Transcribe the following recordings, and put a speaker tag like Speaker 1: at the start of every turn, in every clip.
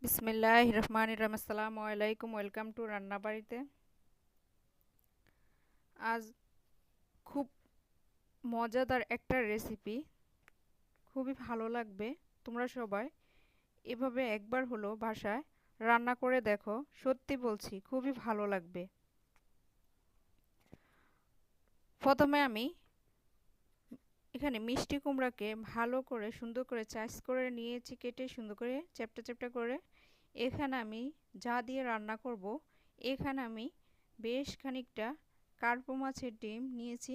Speaker 1: বিসমিল্লাহির রহমানির রহিম। আসসালামু আলাইকুম। ওয়েলকাম টু রান্নাবাড়িতে। আজ খুব মজাদার একটা রেসিপি, খুবই ভালো লাগবে। তোমরা সবাই এভাবে একবার হলো বাসায় রান্না করে দেখো, সত্যি বলছি খুবই ভালো লাগবে। প্রথমে আমি এখানে মিষ্টি কুমড়াকে ভালো করে সুন্দর করে চাইস করে নিয়েছি, কেটে সুন্দর করে চ্যাপ্টা চ্যাপ্টা করে। এখানে আমি যা দিয়ে রান্না করব, এখানে আমি বেশ খানিকটা কার্পো মাছের ডিম নিয়েছি।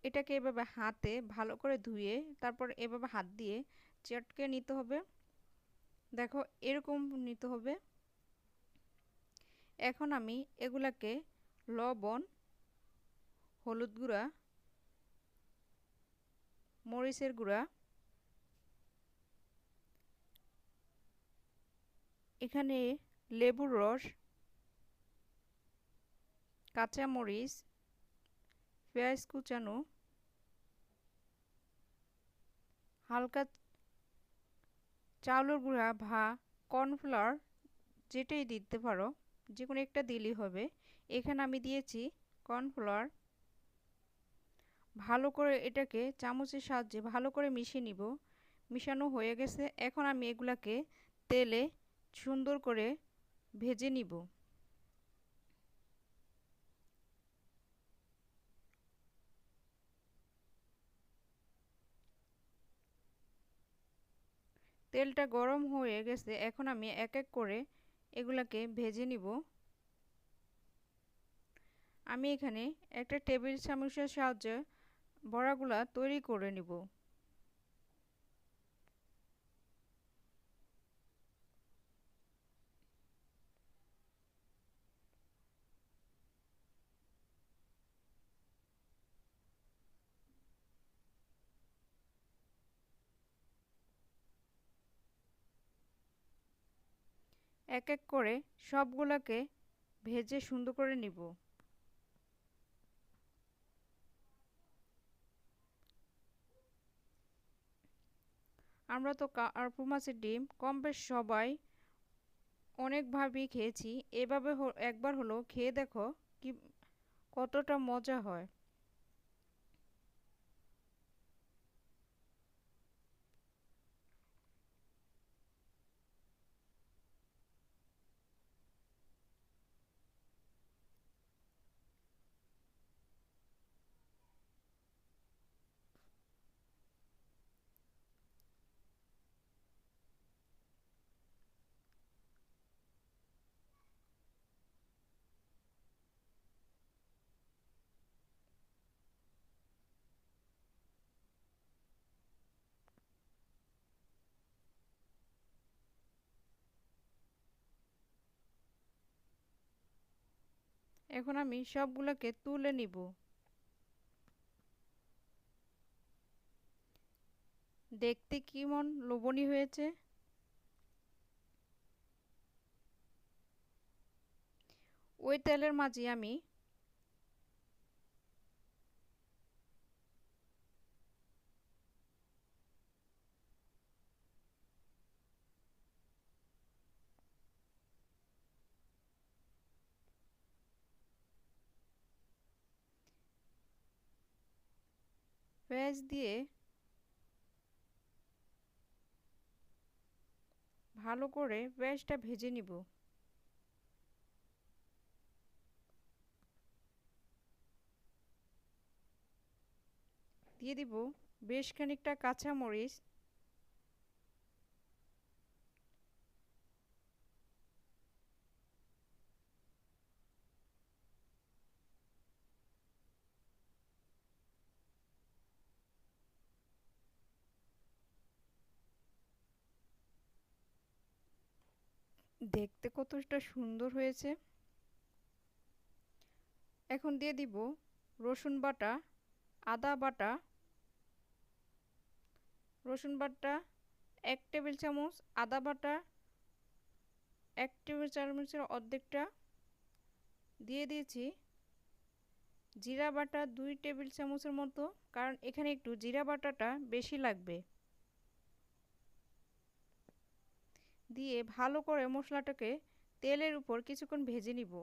Speaker 1: এটাকে এভাবে হাতে ভালো করে ধুয়ে তারপর এভাবে হাত দিয়ে চটকে নিতে হবে। দেখো, এরকম নিতে হবে। এখন আমি এগুলাকে লবণ, হলুদ গুঁড়া, মরিচের গুঁড়া, এখানে লেবুর রস, কাঁচা মরিচ, পেঁয়াজ কুচানো, হালকা চাউলের গুঁড়া বা কর্নফ্লাওয়ার, যেটাই দিতে পারো, যে কোনো একটা দিলেই হবে। এখানে আমি দিয়েছি কর্নফ্লাওয়ার। ভালো করে এটাকে চামচের সাহায্যে ভালো করে মিশিয়ে নিব। মিশানো হয়ে গেছে। এখন আমি এগুলাকে তেলে সুন্দর করে ভেজে নিব। তেলটা গরম হয়ে গেছে। এখন আমি এক এক করে এগুলাকে ভেজে নিব। আমি এখানে একটা টেবিল চামচের সাহায্যে বড়াগুলা তৈরি করে নিব। এক এক করে সবগুলাকে ভেজে সুন্দর করে নিব। আমরা তো কার্পু মাছের ডিম কম বেশ সবাই অনেকভাবেই খেয়েছি। এভাবে একবার হলো খেয়ে দেখো কি কতটা মজা হয়। এখন আমি সবগুলোকে তুলে নিব। দেখতে কেমন লোভনীয় হয়েছে। ওই তেলের মাঝে আমি পেঁয়াজ দিয়ে ভালো করে পেঁয়াজটা ভেজে নিব। দিয়ে দিব বেশ খানিকটা কাঁচা মরিচ। দেখতে কতটা সুন্দর হয়েছে। এখন দিয়ে দিব রসুন বাটা, আদা বাটা। রসুন বাটা 1 টেবিল চামচ, আদা বাটা 1 টেবিল চামচের অর্ধেকটা। দিয়ে দিয়েছি জিরা বাটা 2 টেবিল চামচের মতো, কারণ এখানে একটু জিরা বাটাটা বেশি লাগবে। দিয়ে ভালো করে মশলাটাকে তেলের উপর কিছুক্ষণ ভেজে নিব।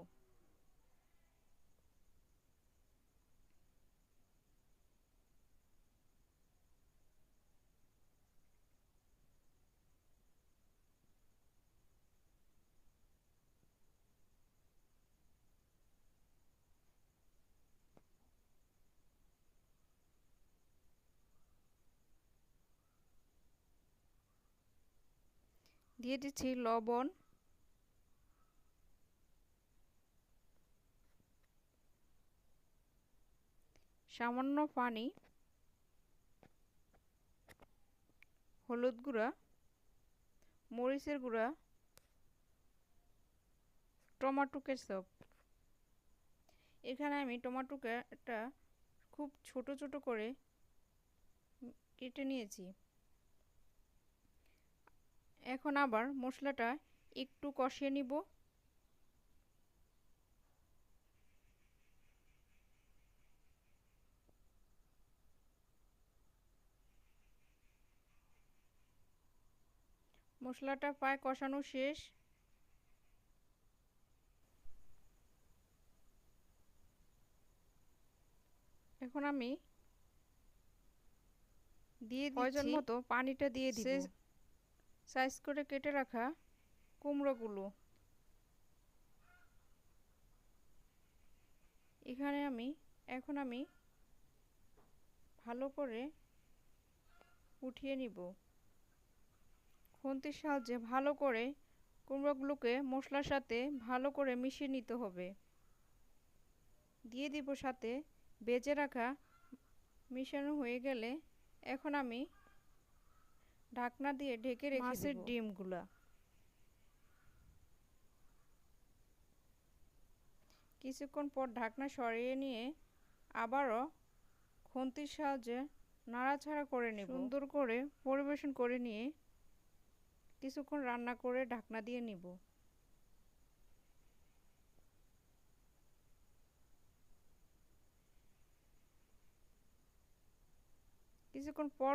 Speaker 1: দিয়ে দিচ্ছি লবণ, সামান্য পানি, হলুদ গুঁড়া, মরিচের গুঁড়া, টমেটো কেচাপ। এখানে আমি টমেটোটা খুব ছোট ছোট করে কেটে নিয়েছি। এখন আবার মশলাটা একটু কষিয়ে নিব। মশলাটা প্রায় কষানো শেষ। এখন আমি দিয়ে প্রয়োজন মতো পানিটা দিয়ে দিব। সাইজ করে কেটে রাখা কুমড়োগুলো এখানে এখন আমি ভালো করে উঠিয়ে নিব। খুন্তির সাহায্যে ভালো করে কুমড়োগুলোকে মশলার সাথে ভালো করে মিশিয়ে নিতে হবে। দিয়ে দিব সাথে ভেজে রাখা। মিশানো হয়ে গেলে এখন আমি ঢাকনা দিয়ে ঢেকে রেখে মাছের ডিমগুলা কিছুক্ষণ পর ঢাকনা সরিয়ে নিয়ে আবারও খুন্তির সাহায্যে নাড়াচাড়া করে নেব। সুন্দর করে পরিবেশন করে নিয়ে কিছুক্ষণ রান্না করে ঢাকনা দিয়ে নিব। কিছুক্ষণ পর